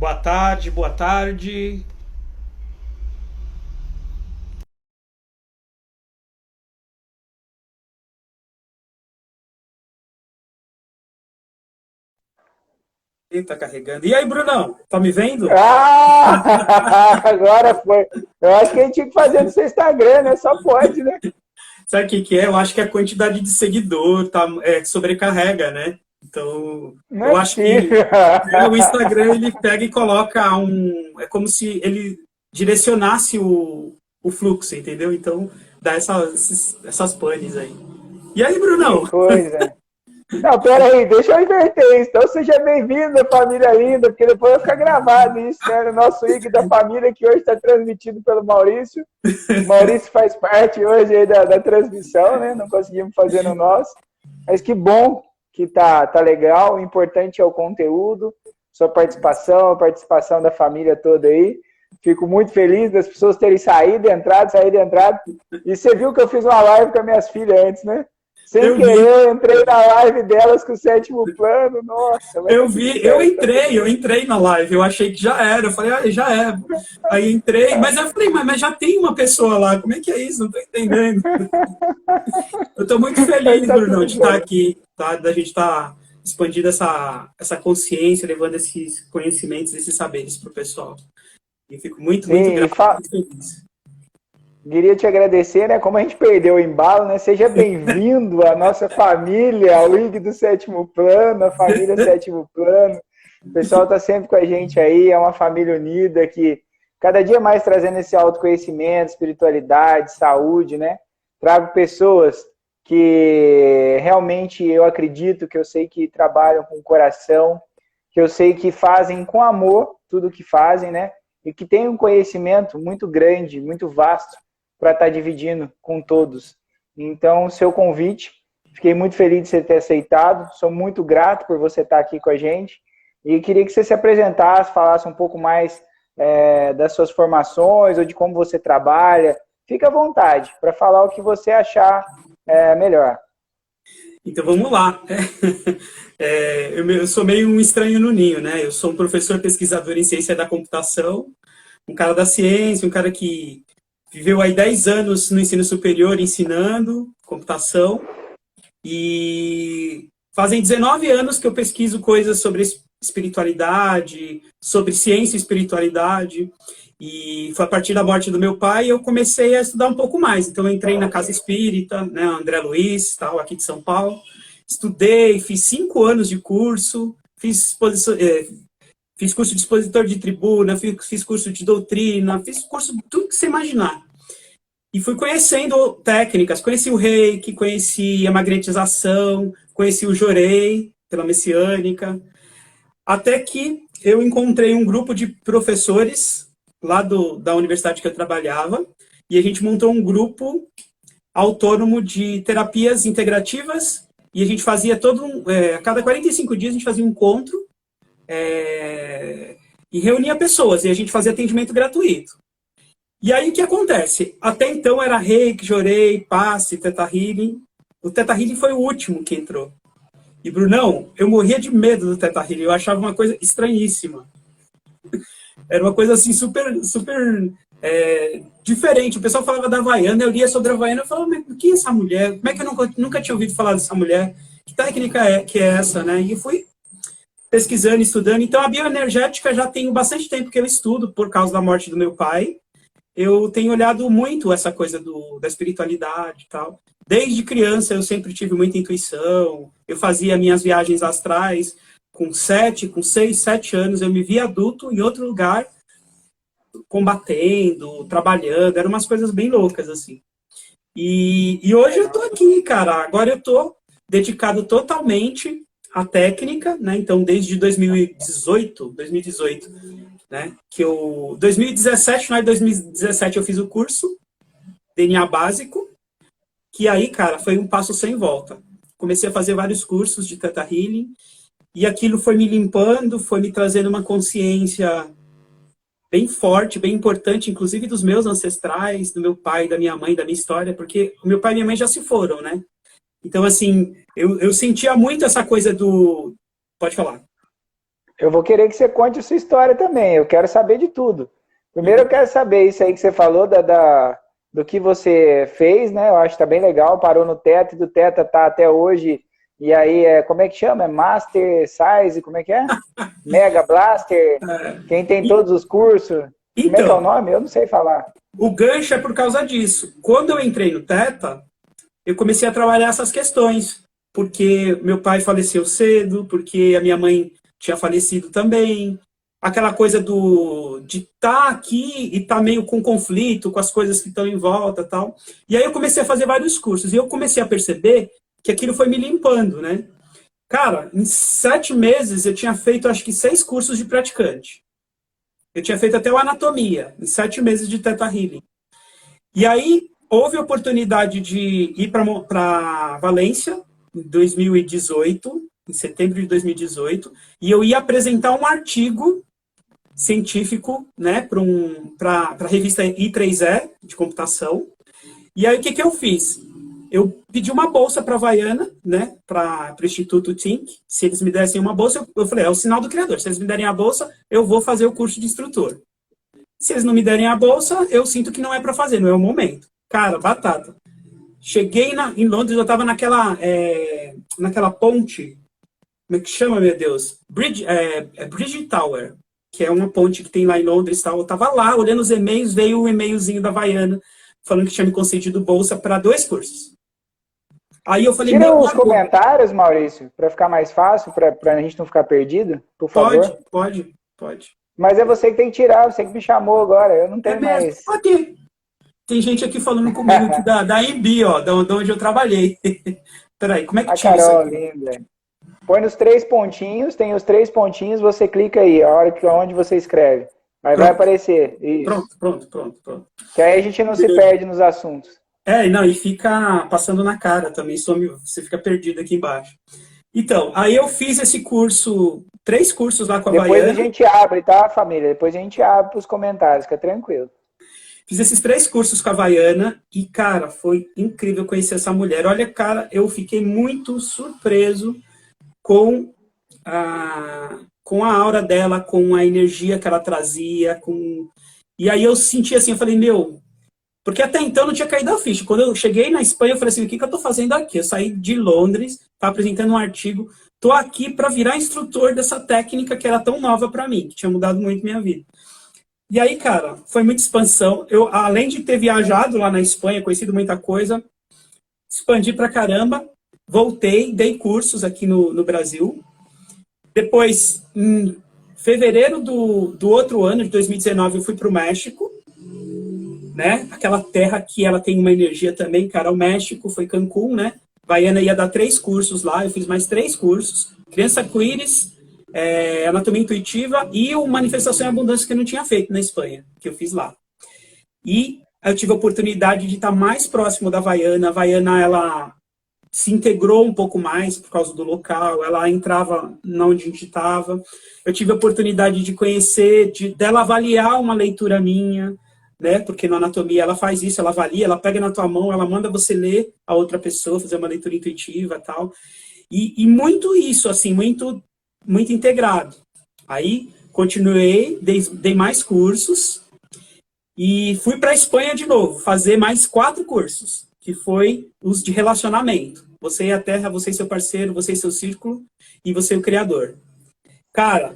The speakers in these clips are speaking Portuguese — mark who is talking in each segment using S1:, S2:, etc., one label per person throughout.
S1: Boa tarde, boa tarde. Eita, carregando. E aí, Brunão? Tá me vendo?
S2: Ah, agora foi. Eu acho que a gente tinha que fazer no seu Instagram, né? Só pode, né?
S1: Sabe o que que é? Eu acho que a quantidade de seguidor sobrecarrega, né? Então,
S2: Não
S1: eu
S2: é
S1: acho que
S2: possível.
S1: o Instagram ele pega e coloca um. É como se ele direcionasse o fluxo, entendeu? Então, dá essas panes aí. E aí,
S2: Que
S1: Brunão?
S2: coisa. Não, pera aí, deixa eu inverter isso. Então seja bem-vindo, família linda, porque depois vai ficar gravado isso, né? No nosso IG da família, que hoje está transmitido pelo Maurício. O Maurício faz parte hoje aí da transmissão, né? Não conseguimos fazer no nosso. Mas que bom que tá legal. O importante é o conteúdo, sua participação, a participação da família toda aí. Fico muito feliz das pessoas terem saído e entrado, saído e entrado. E você viu que eu fiz uma live com as minhas filhas antes, né? Sem
S1: Eu vi,
S2: querer, eu entrei na live delas com o sétimo plano. Nossa, mas tá
S1: eu
S2: tudo
S1: vi, eu
S2: certo, tá tudo
S1: entrei, eu
S2: certo.
S1: entrei na live, eu achei que já era, eu falei, ah, já é. Aí entrei, mas eu falei, mas já tem uma pessoa lá, como é que é isso? Não tô entendendo. Eu tô muito
S2: Mas
S1: feliz,
S2: tá
S1: Bruno, de
S2: tudo
S1: estar
S2: certo.
S1: aqui, tá? Da gente estar expandindo essa consciência, levando esses conhecimentos, esses saberes pro pessoal. E fico muito, muito
S2: Sim,
S1: grato, muito feliz.
S2: queria te agradecer, né? Como a gente perdeu o embalo, né? Seja bem-vindo à nossa família, ao IG do Sétimo Plano, a família Sétimo Plano. O pessoal está sempre com a gente aí, é uma família unida que cada dia mais trazendo esse autoconhecimento, espiritualidade, saúde, né? Trago pessoas que realmente eu acredito, que eu sei que trabalham com o coração, que eu sei que fazem com amor tudo que fazem, né? E que têm um conhecimento muito grande, muito vasto para estar dividindo com todos. Então, seu convite, fiquei muito feliz de você ter aceitado, sou muito grato por você estar aqui com a gente e queria que você se apresentasse, falasse um pouco mais das suas formações ou de como você trabalha. Fique à vontade para falar o que você achar melhor.
S1: Então vamos lá. Eu sou meio um estranho no ninho, né? Eu sou um professor pesquisador em ciência da computação, um cara da ciência, um cara que viveu aí 10 anos no ensino superior ensinando computação, e fazem 19 anos que eu pesquiso coisas sobre espiritualidade, sobre ciência e espiritualidade, e foi a partir da morte do meu pai eu comecei a estudar um pouco mais. Então eu entrei na Casa Espírita, né, André Luiz, tal, aqui de São Paulo, estudei, fiz 5 anos de curso, fiz curso de expositor de tribuna, fiz curso de doutrina, fiz curso de tudo que você imaginar. E fui conhecendo técnicas, conheci o reiki, conheci a magnetização, conheci o jorei, pela messiânica, até que eu encontrei um grupo de professores lá da universidade que eu trabalhava, e a gente montou um grupo autônomo de terapias integrativas, e a gente fazia a cada 45 dias a gente fazia um encontro, e reunia pessoas, e a gente fazia atendimento gratuito. E aí o que acontece? Até então era reiki, jorei, passe, teta healing. O teta healing foi o último que entrou. E Brunão, eu morria de medo do teta healing, eu achava uma coisa estranhíssima. Era uma coisa assim super, super diferente. O pessoal falava da Havaiana, eu lia sobre a Havaiana, eu falava, mas quem é essa mulher? Como é que eu nunca tinha ouvido falar dessa mulher? Que técnica é que é essa, né? E fui pesquisando, estudando. Então a bioenergética já tem bastante tempo que eu estudo por causa da morte do meu pai. Eu tenho olhado muito essa coisa da espiritualidade e tal. Desde criança eu sempre tive muita intuição. Eu fazia minhas viagens astrais com 6, 7 anos. Eu me via adulto em outro lugar, combatendo, trabalhando. Eram umas coisas bem loucas, assim. E hoje eu tô aqui, cara. Agora eu tô dedicado totalmente à técnica, né? Então, desde 2018, né? 2017, final de 2017 eu fiz o curso DNA básico, que aí, cara, foi um passo sem volta. Comecei a fazer vários cursos de Theta Healing, e aquilo foi me limpando, foi me trazendo uma consciência bem forte, bem importante, inclusive dos meus ancestrais, do meu pai, da minha mãe, da minha história, porque o meu pai e minha mãe já se foram, né? Então, assim, eu sentia muito essa coisa do... Pode falar.
S2: Eu vou querer que você conte a sua história também. Eu quero saber de tudo. Primeiro eu quero saber isso aí que você falou do que você fez, né? Eu acho que tá bem legal. Parou no Teta e do Teta tá até hoje. E aí, como é que chama? É Master Size? Como é que é? Mega Blaster? Quem tem
S1: E-
S2: todos os cursos? Como é que é o
S1: Então,
S2: nome? Eu não sei falar.
S1: o gancho é por causa disso. Quando eu entrei no Teta, eu comecei a trabalhar essas questões, porque meu pai faleceu cedo, porque a minha mãe tinha falecido também. Aquela coisa de estar aqui e estar meio com conflito com as coisas que estão em volta, tal. E aí eu comecei a fazer vários cursos e eu comecei a perceber que aquilo foi me limpando, né? Cara, em 7 meses eu tinha feito acho que 6 cursos de praticante. Eu tinha feito até o anatomia em 7 meses de Theta Healing. E aí houve a oportunidade de ir para Valência em 2018, em setembro de 2018, e eu ia apresentar um artigo científico, né, para a revista I3E de computação. E aí o que eu fiz? Eu pedi uma bolsa para a Havaiana, né, para o Instituto Think. Se eles me dessem uma bolsa, eu falei, é o sinal do criador. Se eles me derem a bolsa, eu vou fazer o curso de instrutor. Se eles não me derem a bolsa, eu sinto que não é para fazer, não é o momento. Cara, batata. Cheguei em Londres, eu estava naquela ponte, como é que chama, meu Deus? Bridge Tower, que é uma ponte que tem lá em Londres. Tal. Eu estava lá, olhando os e-mails, veio o e-mailzinho da Havaiana, falando que tinha me concedido bolsa para 2 cursos. Aí eu falei,
S2: Tira
S1: meu, e
S2: os
S1: agora?
S2: comentários, Maurício, para ficar mais fácil, para a gente não ficar perdido, por
S1: Pode,
S2: favor.
S1: pode, pode.
S2: Mas é você que tem que tirar, você que me chamou agora. Eu não
S1: É
S2: tenho
S1: mesmo,
S2: mais.
S1: pode. Tem gente aqui falando comigo aqui da EMB, ó, de onde eu trabalhei. Peraí, como é que
S2: A
S1: tira isso
S2: Carol,
S1: aqui?
S2: linda. Põe nos 3 pontinhos, tem os 3 pontinhos, você clica aí, a hora que onde você escreve. Aí vai
S1: Pronto,
S2: aparecer. Isso.
S1: pronto.
S2: Que aí a gente não se perde nos assuntos.
S1: Não, e fica passando na cara também, você fica perdido aqui embaixo. Então, aí eu fiz esse curso, 3 cursos lá com a
S2: Depois a
S1: Havaiana,
S2: gente abre, tá, família? Depois a gente abre para os comentários, fica tranquilo.
S1: fiz esses 3 cursos com a Havaiana e, cara, foi incrível conhecer essa mulher. Olha, cara, eu fiquei muito surpreso com com a aura dela, com a energia que ela trazia, e aí eu senti assim, eu falei, meu, porque até então não tinha caído a ficha. Quando eu cheguei na Espanha, eu falei assim, o que eu estou fazendo aqui? Eu saí de Londres, estava apresentando um artigo, estou aqui para virar instrutor dessa técnica que era tão nova para mim, que tinha mudado muito minha vida. E aí, cara, foi muita expansão. Eu, além de ter viajado lá na Espanha, conhecido muita coisa, expandi pra caramba, voltei, dei cursos aqui no Brasil. Depois, em fevereiro do outro ano, de 2019, eu fui para o México, né? Aquela terra que ela tem uma energia também, cara. O México foi Cancún, né? Baiana ia dar 3 cursos lá, eu fiz mais 3 cursos. Criança Arco-Íris, Anatomia Intuitiva e o Manifestação em Abundância que eu não tinha feito na Espanha, que eu fiz lá. E eu tive a oportunidade de estar mais próximo da Havaiana. A Havaiana, ela se integrou um pouco mais por causa do local, ela entrava onde a gente estava. Eu tive a oportunidade de conhecer, dela avaliar uma leitura minha, né? Porque na anatomia ela faz isso, ela avalia, ela pega na tua mão, ela manda você ler a outra pessoa, fazer uma leitura intuitiva e tal. E muito isso, assim, muito integrado. Aí continuei, dei mais cursos e fui para a Espanha de novo, fazer mais 4 cursos, que foi os de relacionamento. Você e a Terra, você e seu parceiro, você e seu círculo, e você e o Criador. Cara,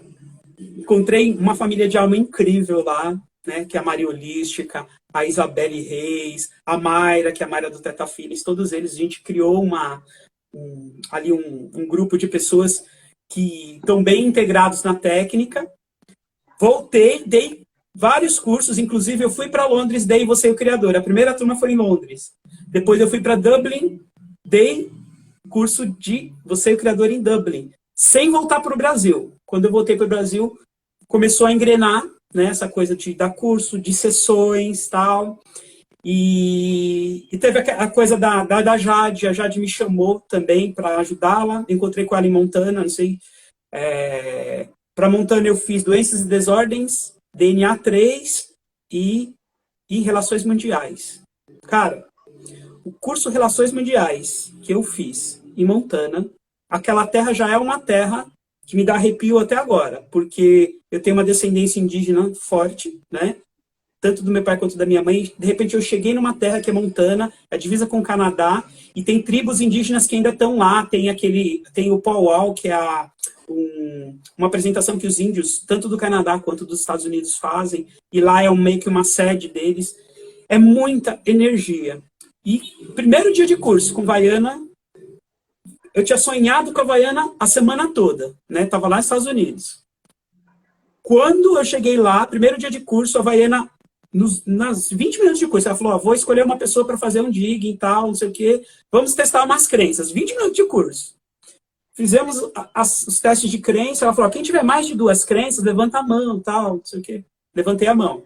S1: encontrei uma família de alma incrível lá, né? Que é a Maria Holística, a Isabelle Reis, a Mayra, que é a Mayra do Teta Filhos, todos eles, a gente criou um grupo de pessoas que estão bem integrados na técnica. Voltei, dei vários cursos, inclusive eu fui para Londres, dei Você e o Criador. A primeira turma foi em Londres. Depois eu fui para Dublin, dei curso de Você e o Criador em Dublin, sem voltar para o Brasil. Quando eu voltei para o Brasil, começou a engrenar, né, essa coisa de dar curso, de sessões, tal. E teve a coisa da Jade. A Jade me chamou também para ajudá-la. Encontrei com ela em Montana, não sei. Para Montana eu fiz Doenças e Desordens, DNA 3 e Relações Mundiais. Cara, o curso Relações Mundiais que eu fiz em Montana, aquela terra já é uma terra que me dá arrepio até agora, porque eu tenho uma descendência indígena forte, né? Tanto do meu pai quanto da minha mãe. De repente eu cheguei numa terra que é Montana, a divisa com o Canadá, e tem tribos indígenas que ainda estão lá, tem o powwow, que é uma apresentação que os índios, tanto do Canadá quanto dos Estados Unidos, fazem, e lá é meio que uma sede deles. É muita energia. E primeiro dia de curso com Havaiana, eu tinha sonhado com a Havaiana a semana toda, né? Tava lá nos Estados Unidos. Quando eu cheguei lá, primeiro dia de curso, a Havaiana, nas 20 minutos de curso, ela falou, vou escolher uma pessoa para fazer um digging e tal, não sei o quê, vamos testar umas crenças. 20 minutos de curso. Fizemos os testes de crença, ela falou, quem tiver mais de 2 crenças, levanta a mão, tal, não sei o quê. Levantei a mão.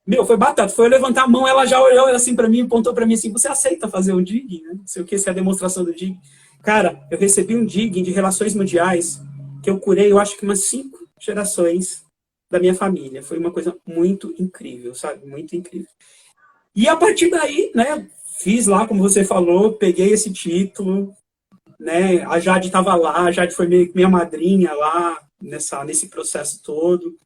S1: Meu, foi batata. Foi eu levantar a mão, ela já olhou assim para mim, apontou para mim assim, você aceita fazer um digging? Né? Não sei o que, se é a demonstração do digging. Cara, eu recebi um digging de relações mundiais que eu curei, eu acho que umas 5 gerações da minha família. Foi uma coisa muito incrível, sabe? Muito incrível. E a partir daí, né, fiz lá, como você falou, peguei esse título, né, a Jade estava lá, a Jade foi minha madrinha lá, nesse processo todo.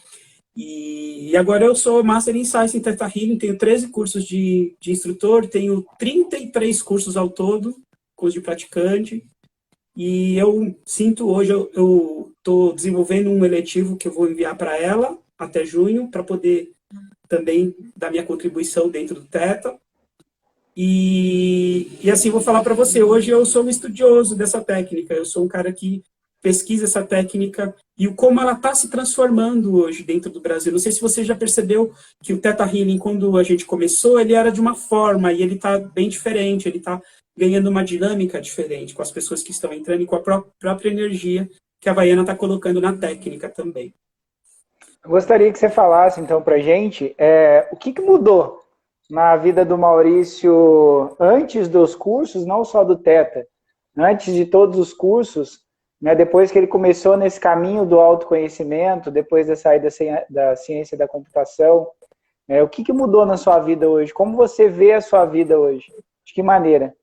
S1: E agora eu sou Master in Science em Theta Healing, tenho 13 cursos de instrutor, tenho 33 cursos ao todo, curso de praticante, e eu sinto hoje, eu estou desenvolvendo um eletivo que eu vou enviar para ela até junho, para poder também dar minha contribuição dentro do Theta. E assim, vou falar para você, hoje eu sou um estudioso dessa técnica, eu sou um cara que pesquisa essa técnica e como ela está se transformando hoje dentro do Brasil. Não sei se você já percebeu que o Theta Healing, quando a gente começou, ele era de uma forma e ele está bem diferente, ele está ganhando uma dinâmica diferente com as pessoas que estão entrando e com a própria energia que a Havaiana está colocando na técnica também.
S2: Eu gostaria que você falasse, então, para a gente o que mudou na vida do Maurício antes dos cursos, não só do Theta, antes de todos os cursos, né, depois que ele começou nesse caminho do autoconhecimento, depois da saída da ciência da computação, o que mudou na sua vida hoje? Como você vê a sua vida hoje? De que maneira?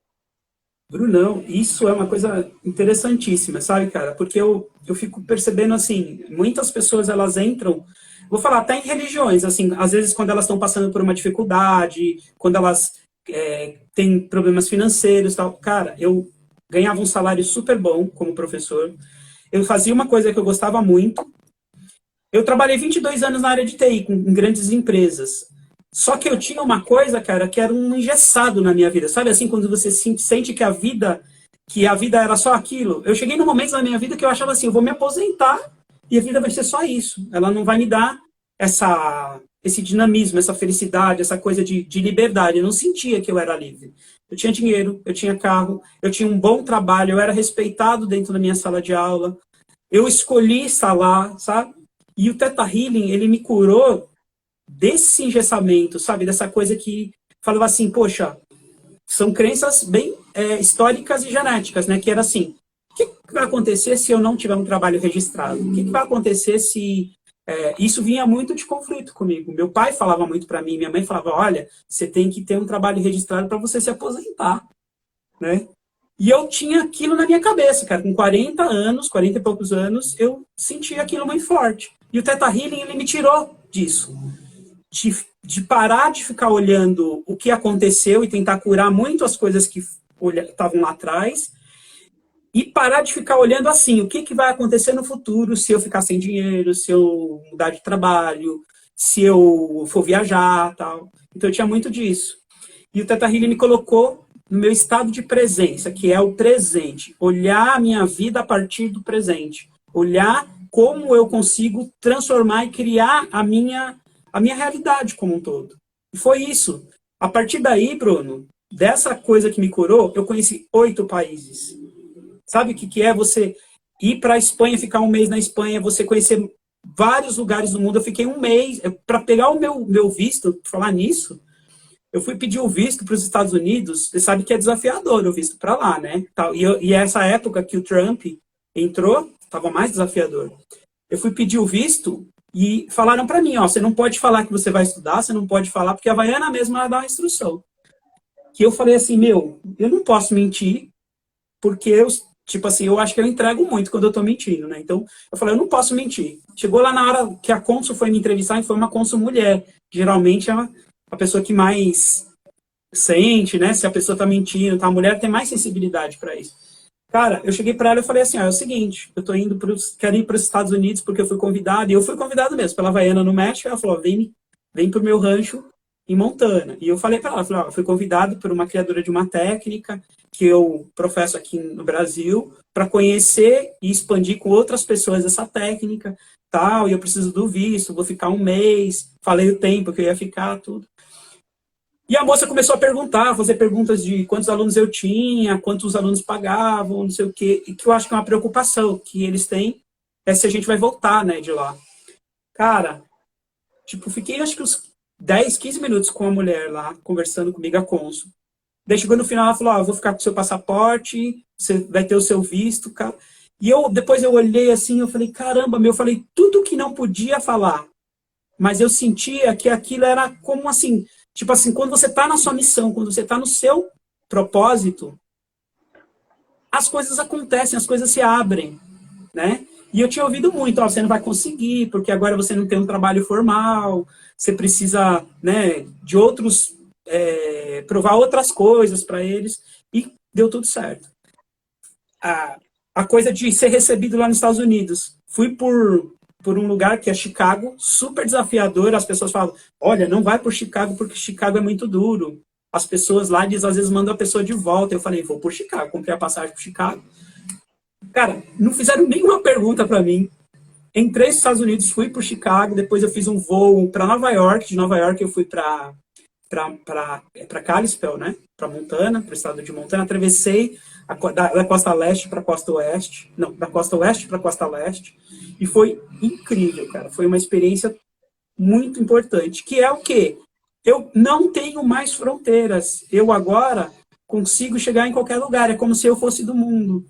S1: Brunão, isso é uma coisa interessantíssima, sabe, cara? Porque eu fico percebendo, assim, muitas pessoas, elas entram, vou falar até em religiões, assim, às vezes quando elas estão passando por uma dificuldade, quando elas têm problemas financeiros e tal. Cara, eu ganhava um salário super bom como professor, eu fazia uma coisa que eu gostava muito, eu trabalhei 22 anos na área de TI, em grandes empresas. Só que eu tinha uma coisa, cara, que era um engessado na minha vida. Sabe assim, quando você sente que a vida era só aquilo? Eu cheguei num momento na minha vida que eu achava assim, eu vou me aposentar e a vida vai ser só isso. Ela não vai me dar esse dinamismo, essa felicidade, essa coisa de liberdade. Eu não sentia que eu era livre. Eu tinha dinheiro, eu tinha carro, eu tinha um bom trabalho, eu era respeitado dentro da minha sala de aula. Eu escolhi estar lá, sabe? E o Theta Healing, ele me curou desse engessamento, sabe? Dessa coisa que falava assim, poxa, são crenças bem históricas e genéticas, né? Que era assim, o que vai acontecer se eu não tiver um trabalho registrado? O que vai acontecer se... isso vinha muito de conflito comigo. Meu pai falava muito para mim, minha mãe falava, olha, você tem que ter um trabalho registrado para você se aposentar, né? E eu tinha aquilo na minha cabeça, cara. Com 40 anos, 40 e poucos anos, eu sentia aquilo muito forte. E o Theta Healing, ele me tirou disso. De parar de ficar olhando o que aconteceu e tentar curar muito as coisas que estavam lá atrás e parar de ficar olhando assim, o que vai acontecer no futuro se eu ficar sem dinheiro, se eu mudar de trabalho, se eu for viajar, tal. Então eu tinha muito disso. E o Theta Healing me colocou no meu estado de presença, que é o presente. Olhar a minha vida a partir do presente. Olhar como eu consigo transformar e criar a minha realidade como um todo. E foi isso. A partir daí, Bruno, dessa coisa que me curou, eu conheci 8 países. Sabe o que é você ir para a Espanha, ficar um mês na Espanha, você conhecer vários lugares do mundo. Eu fiquei um mês, para pegar o meu visto, falar nisso, eu fui pedir o visto para os Estados Unidos, você sabe que é desafiador o visto para lá, né? E essa época que o Trump entrou, estava mais desafiador. Eu fui pedir o visto e falaram para mim, ó, você não pode falar que você vai estudar, você não pode falar, porque a Havaiana mesmo ela dá uma instrução. Que eu falei assim, eu não posso mentir, porque tipo assim, eu acho que eu entrego muito quando eu tô mentindo, né? Então, eu falei, eu não posso mentir. Chegou lá na hora que a cônsul foi me entrevistar, e foi uma cônsul mulher. Geralmente é a pessoa que mais sente, né? Se a pessoa tá mentindo, tá? A mulher tem mais sensibilidade para isso. Cara, eu cheguei para ela e falei assim, é o seguinte, eu tô indo quero ir para os Estados Unidos porque eu fui convidado, e eu fui convidado mesmo, pela Havaiana no México. Ela falou, vem pro meu rancho em Montana. E eu falei para ela, falei, eu fui convidado por uma criadora de uma técnica que eu professo aqui no Brasil para conhecer e expandir com outras pessoas essa técnica, tal, e eu preciso do visto, vou ficar um mês, falei o tempo que eu ia ficar, tudo. E a moça começou a perguntar, fazer perguntas de quantos alunos eu tinha, quantos alunos pagavam, não sei o quê, e que eu acho que é uma preocupação que eles têm, é se a gente vai voltar, né, de lá. Cara, tipo, fiquei acho que uns 10, 15 minutos com a mulher lá, conversando comigo, a cônsul. Daí chegou no final, ela falou, eu vou ficar com o seu passaporte, você vai ter o seu visto, cara. E depois eu olhei assim, eu falei, caramba, eu falei tudo que não podia falar, mas eu sentia que aquilo era como assim, tipo assim, quando você está na sua missão, quando você está no seu propósito, as coisas acontecem, as coisas se abrem, né? E eu tinha ouvido muito, você não vai conseguir, porque agora você não tem um trabalho formal, você precisa, né, de outros, provar outras coisas para eles, e deu tudo certo. A coisa de ser recebido lá nos Estados Unidos, fui por um lugar que é Chicago, super desafiador. As pessoas falam, olha, não vai por Chicago porque Chicago é muito duro. As pessoas lá, às vezes, mandam a pessoa de volta. Eu falei, vou por Chicago, comprei a passagem por Chicago. Cara, não fizeram nenhuma pergunta para mim. Entrei nos Estados Unidos, fui por Chicago, depois eu fiz um voo para Nova York. De Nova York eu fui para Kalispell, né? Para Montana, para o estado de Montana. Atravessei da costa leste para a costa oeste. Não, da costa oeste para a costa leste. E foi incrível, cara. Foi uma experiência muito importante. Que é o quê? Eu não tenho mais fronteiras. Eu agora consigo chegar em qualquer lugar. É como se eu fosse do mundo.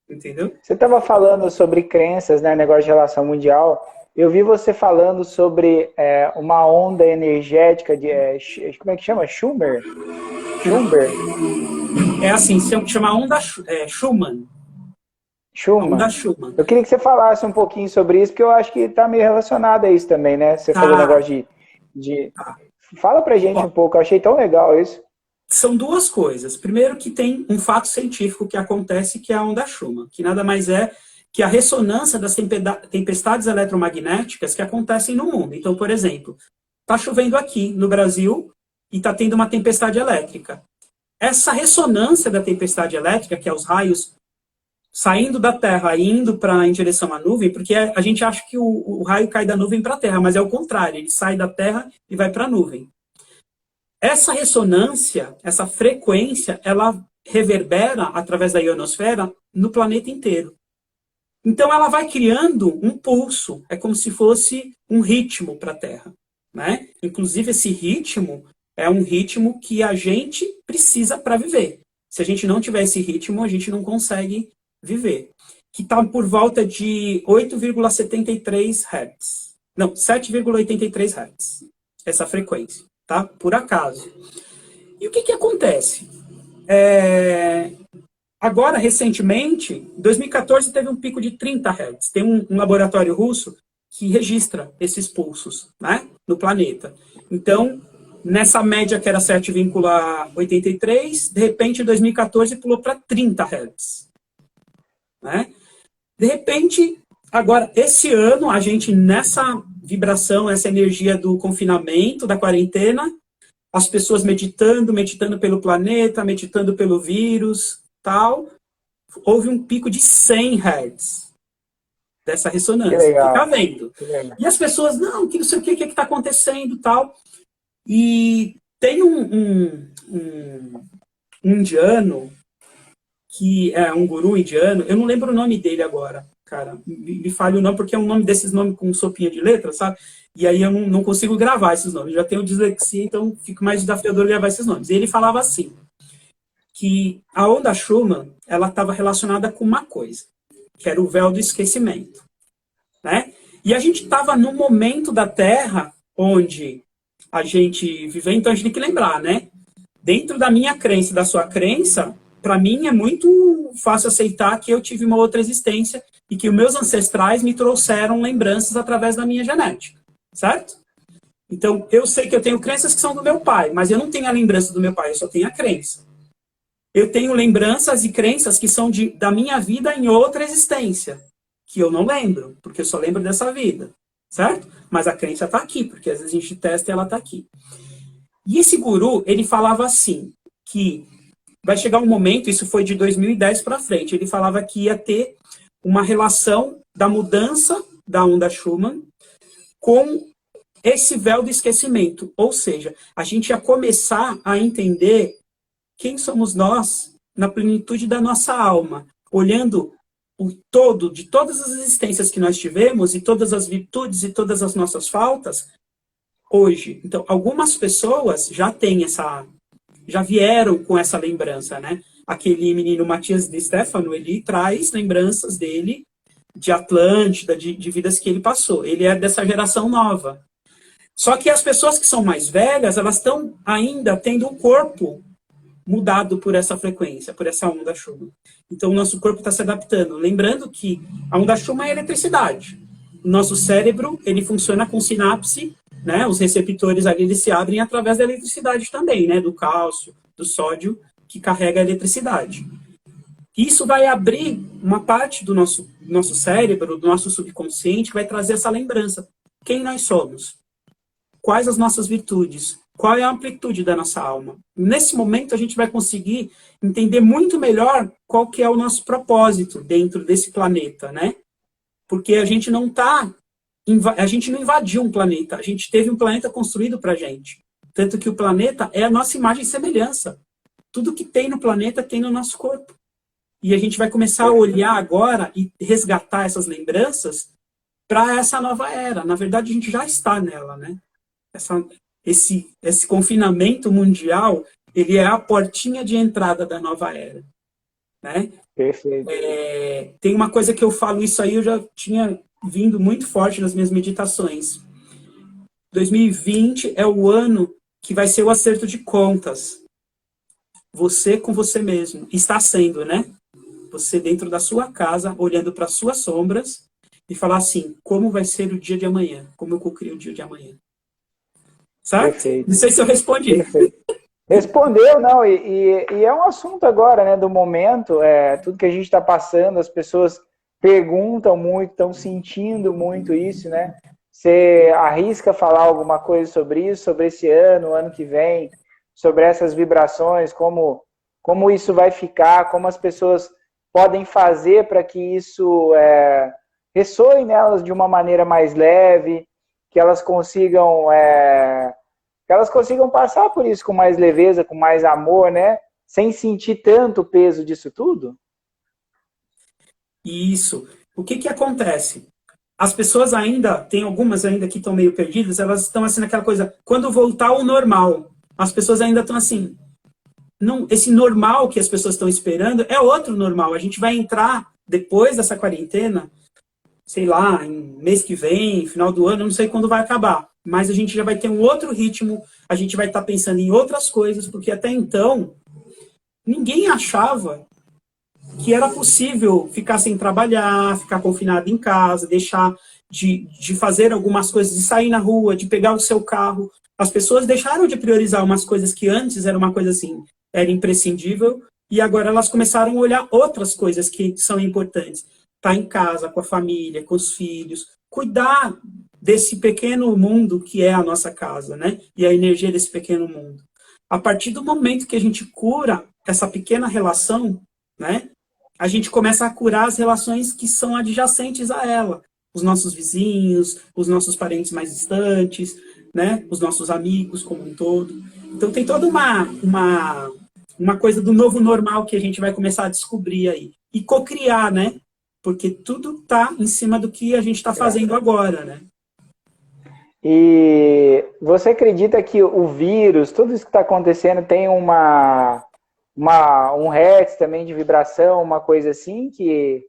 S1: Entendeu?
S2: Você estava falando sobre crenças, né? Negócio de relação mundial. Eu vi você falando sobre uma onda energética de... como é que chama? Schumer?
S1: É assim, se chama onda Schumann. Onda Schumann.
S2: Eu queria que você falasse um pouquinho sobre isso, porque eu acho que está meio relacionado a isso também, né? Você falou negócio de... Fala pra gente um pouco, eu achei tão legal isso.
S1: São duas coisas. Primeiro que tem um fato científico que acontece, que é a onda Schumann, que nada mais é que a ressonância das tempestades eletromagnéticas que acontecem no mundo. Então, por exemplo, está chovendo aqui no Brasil e está tendo uma tempestade elétrica. Essa ressonância da tempestade elétrica, que é os raios saindo da Terra e indo em direção à nuvem, porque a gente acha que o raio cai da nuvem para a Terra, mas é o contrário, ele sai da Terra e vai para a nuvem. Essa ressonância, essa frequência, ela reverbera através da ionosfera no planeta inteiro. Então ela vai criando um pulso, é como se fosse um ritmo para a Terra, né? Inclusive esse ritmo é um ritmo que a gente precisa para viver. Se a gente não tiver esse ritmo, a gente não consegue viver. Que está por volta de 8,73 Hz. Não, 7,83 Hz. Essa frequência, tá? Por acaso. E o que acontece? Agora, recentemente, em 2014, teve um pico de 30 Hz. Tem um laboratório russo que registra esses pulsos, né, no planeta. Então, nessa média que era 7,83, de repente, em 2014, pulou para 30 Hz. Né? De repente, agora, esse ano, a gente, nessa vibração, essa energia do confinamento, da quarentena, as pessoas meditando pelo planeta, meditando pelo vírus, tal, houve um pico de 100 Hz dessa ressonância. Fica vendo. E as pessoas, não, que não sei o que está acontecendo, tal. E tem um indiano, que é um guru indiano, eu não lembro o nome dele agora, cara, me falha o nome, porque é um nome desses nomes com sopinha de letra, sabe? E aí eu não consigo gravar esses nomes, eu já tenho dislexia, então fico mais desafiador gravar esses nomes. E ele falava assim, que a onda Schumann, ela estava relacionada com uma coisa, que era o véu do esquecimento, né? E a gente estava num momento da Terra onde a gente vive, então a gente tem que lembrar, né? Dentro da minha crença e da sua crença, para mim é muito fácil aceitar que eu tive uma outra existência e que os meus ancestrais me trouxeram lembranças através da minha genética, certo? Então, eu sei que eu tenho crenças que são do meu pai, mas eu não tenho a lembrança do meu pai, eu só tenho a crença. Eu tenho lembranças e crenças que são da minha vida em outra existência, que eu não lembro, porque eu só lembro dessa vida, certo? Mas a crença está aqui, porque às vezes a gente testa e ela está aqui. E esse guru, ele falava assim, que vai chegar um momento, isso foi de 2010 para frente, ele falava que ia ter uma relação da mudança da onda Schumann com esse véu do esquecimento. Ou seja, a gente ia começar a entender quem somos nós na plenitude da nossa alma, olhando o todo de todas as existências que nós tivemos e todas as virtudes e todas as nossas faltas hoje. Então, algumas pessoas já têm já vieram com essa lembrança, né? Aquele menino Matias de Stefano, ele traz lembranças dele de Atlântida, de vidas que ele passou. Ele é dessa geração nova. Só que as pessoas que são mais velhas, elas estão ainda tendo um corpo mudado por essa frequência, por essa onda Schumann. Então, o nosso corpo está se adaptando. Lembrando que a onda Schumann é eletricidade. O nosso cérebro, ele funciona com sinapse, né? Os receptores ali, eles se abrem através da eletricidade também, né? Do cálcio, do sódio, que carrega a eletricidade. Isso vai abrir uma parte do nosso cérebro, do nosso subconsciente, que vai trazer essa lembrança. Quem nós somos? Quais as nossas virtudes? Qual é a amplitude da nossa alma? Nesse momento, a gente vai conseguir entender muito melhor qual que é o nosso propósito dentro desse planeta, né? Porque a gente não invadiu um planeta, a gente teve um planeta construído para a gente. Tanto que o planeta é a nossa imagem e semelhança. Tudo que tem no planeta tem no nosso corpo. E a gente vai começar a olhar agora e resgatar essas lembranças para essa nova era. Na verdade, a gente já está nela, né? Esse confinamento mundial, ele é a portinha de entrada da nova era, né?
S2: Perfeito.
S1: Tem uma coisa que eu falo, isso aí eu já tinha vindo muito forte nas minhas meditações. 2020 é o ano que vai ser o acerto de contas. Você com você mesmo. Está sendo, né? Você dentro da sua casa, olhando para as suas sombras e falar assim, como vai ser o dia de amanhã? Como eu cocrio o dia de amanhã? Certo?
S2: Perfeito.
S1: Não sei se eu respondi.
S2: Perfeito. Respondeu, não, e é um assunto agora, né, do momento, tudo que a gente está passando, as pessoas perguntam muito, estão sentindo muito isso, né? Você arrisca falar alguma coisa sobre isso, sobre esse ano que vem, sobre essas vibrações, como isso vai ficar, como as pessoas podem fazer para que isso ressoe nelas de uma maneira mais leve, que elas consigam passar por isso com mais leveza, com mais amor, né? Sem sentir tanto o peso disso tudo?
S1: Isso. O que acontece? As pessoas ainda, tem algumas ainda que estão meio perdidas, elas estão assim naquela coisa, quando voltar ao normal, as pessoas ainda estão assim, não, esse normal que as pessoas estão esperando é outro normal. A gente vai entrar, depois dessa quarentena, sei lá, em mês que vem, final do ano, não sei quando vai acabar. Mas a gente já vai ter um outro ritmo, a gente vai estar pensando em outras coisas, porque até então, ninguém achava que era possível ficar sem trabalhar, ficar confinado em casa, deixar de fazer algumas coisas, de sair na rua, de pegar o seu carro. As pessoas deixaram de priorizar umas coisas que antes era uma coisa assim, era imprescindível, e agora elas começaram a olhar outras coisas que são importantes. Estar em casa, com a família, com os filhos, cuidar desse pequeno mundo que é a nossa casa, né? E a energia desse pequeno mundo. A partir do momento que a gente cura essa pequena relação, né? A gente começa a curar as relações que são adjacentes a ela. Os nossos vizinhos, os nossos parentes mais distantes, né? Os nossos amigos como um todo. Então tem toda uma coisa do novo normal que a gente vai começar a descobrir aí. E cocriar, né? Porque tudo está em cima do que a gente está fazendo agora, né?
S2: E você acredita que o vírus, tudo isso que está acontecendo, tem um hertz também de vibração, uma coisa assim que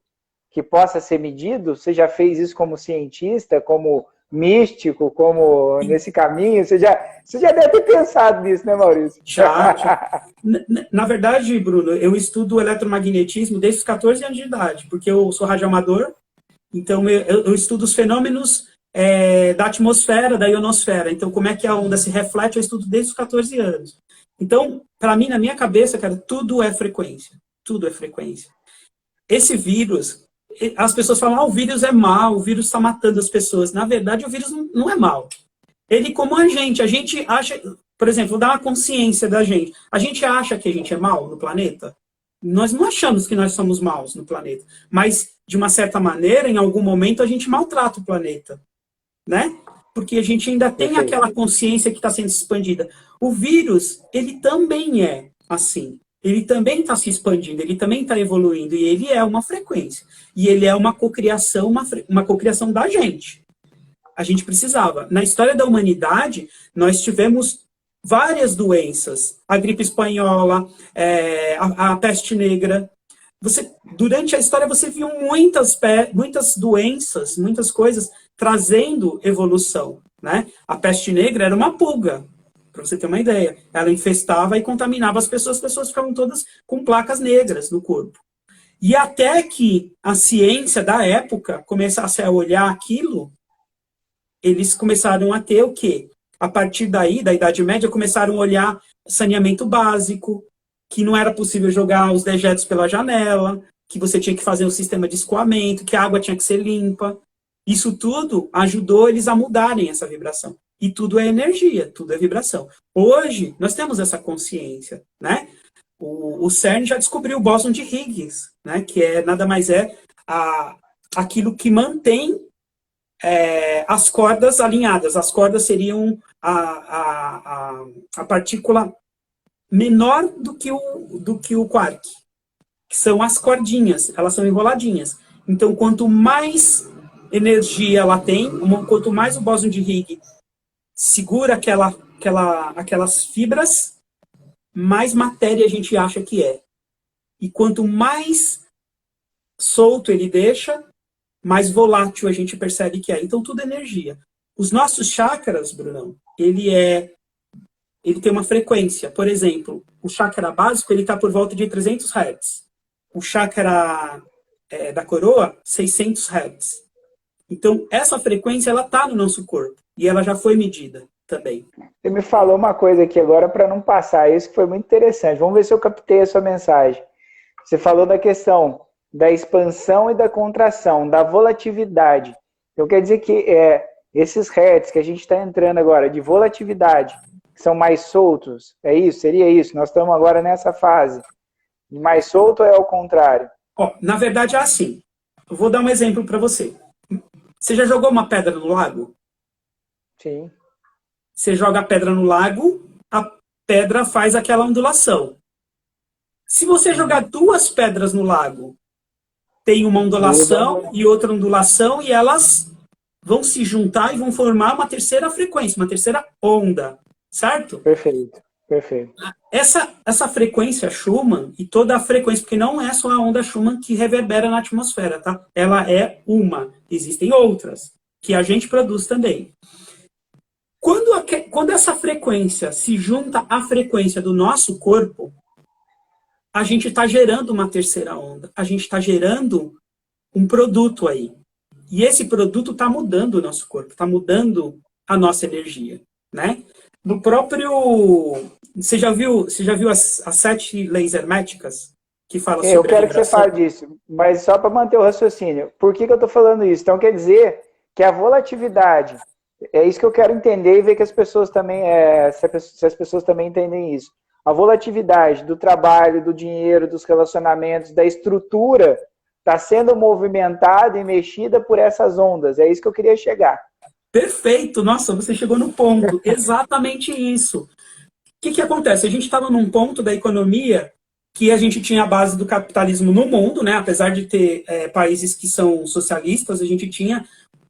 S2: possa ser medido? Você já fez isso como cientista, como místico, como nesse caminho? Você já deve ter pensado nisso, né, Maurício?
S1: Já. Na verdade, Bruno, eu estudo eletromagnetismo desde os 14 anos de idade, porque eu sou radioamador, então eu estudo os fenômenos da atmosfera, da ionosfera. Então, como é que a onda se reflete, eu estudo desde os 14 anos. Então, para mim, na minha cabeça, cara, tudo é frequência. Tudo é frequência. Esse vírus, as pessoas falam, o vírus é mau, o vírus está matando as pessoas. Na verdade, o vírus não é mau. Ele, como a gente acha, por exemplo, vou dar uma consciência da gente. A gente acha que a gente é mau no planeta? Nós não achamos que nós somos maus no planeta. Mas, de uma certa maneira, em algum momento, a gente maltrata o planeta. Né? Porque a gente ainda tem aquela consciência que está sendo expandida. O vírus, ele também é assim. Ele também está se expandindo, ele também está evoluindo, e ele é uma frequência. E ele é uma cocriação, uma cocriação da gente. A gente precisava. Na história da humanidade, nós tivemos várias doenças. A gripe espanhola, a peste negra. Durante a história, você viu muitas doenças, muitas coisas trazendo evolução. Né? A peste negra era uma pulga, para você ter uma ideia. Ela infestava e contaminava as pessoas ficavam todas com placas negras no corpo. E até que a ciência da época começasse a olhar aquilo, eles começaram a ter o quê? A partir daí, da Idade Média, começaram a olhar saneamento básico, que não era possível jogar os dejetos pela janela, que você tinha que fazer um sistema de escoamento, que a água tinha que ser limpa. Isso tudo ajudou eles a mudarem essa vibração. E tudo é energia, tudo é vibração. Hoje, nós temos essa consciência, né? O CERN já descobriu o bóson de Higgs, né? Que nada mais aquilo que mantém as cordas alinhadas. As cordas seriam a partícula menor do que o quark, que são as cordinhas, elas são enroladinhas. Então, quanto mais energia ela tem, quanto mais o bóson de Higgs segura aquelas fibras, mais matéria a gente acha que é. E quanto mais solto ele deixa, mais volátil a gente percebe que é. Então, tudo é energia. Os nossos chakras, Brunão, ele tem uma frequência. Por exemplo, o chakra básico ele está por volta de 300 Hz. O chakra da coroa, 600 Hz. Então, essa frequência ela está no nosso corpo. E ela já foi medida também.
S2: Você me falou uma coisa aqui agora para não passar. Isso que foi muito interessante. Vamos ver se eu captei a sua mensagem. Você falou da questão da expansão e da contração, da volatilidade. Então, quer dizer que esses hertz que a gente está entrando agora, de volatilidade, que são mais soltos, é isso? Seria isso? Nós estamos agora nessa fase. De mais solto ou é ao contrário?
S1: Na verdade é assim. Eu vou dar um exemplo para você. Você já jogou uma pedra no lago?
S2: Sim.
S1: Você joga a pedra no lago, a pedra faz aquela ondulação. Se você jogar duas pedras no lago, tem uma ondulação e outra ondulação, e elas vão se juntar e vão formar uma terceira frequência, uma terceira onda, certo?
S2: Perfeito, perfeito.
S1: Essa frequência Schumann, e toda a frequência, porque não é só a onda Schumann que reverbera na atmosfera, tá? Ela é uma. Existem outras, que a gente produz também. Quando essa frequência se junta à frequência do nosso corpo, a gente está gerando uma terceira onda. A gente está gerando um produto aí. E esse produto está mudando o nosso corpo, está mudando a nossa energia, né? No próprio... Você já viu as 7 leis herméticas que falam sobre a vibração?
S2: Eu quero que você fale disso, mas só para manter o raciocínio. Por que eu estou falando isso? Então quer dizer que a volatilidade, é isso que eu quero entender e ver que as pessoas também, se as pessoas também entendem isso. A volatilidade do trabalho, do dinheiro, dos relacionamentos, da estrutura está sendo movimentada e mexida por essas ondas. É isso que eu queria chegar.
S1: Perfeito! Nossa, você chegou no ponto. Exatamente isso. O que acontece? A gente estava num ponto da economia que a gente tinha a base do capitalismo no mundo, né? Apesar de ter países que são socialistas, a gente tinha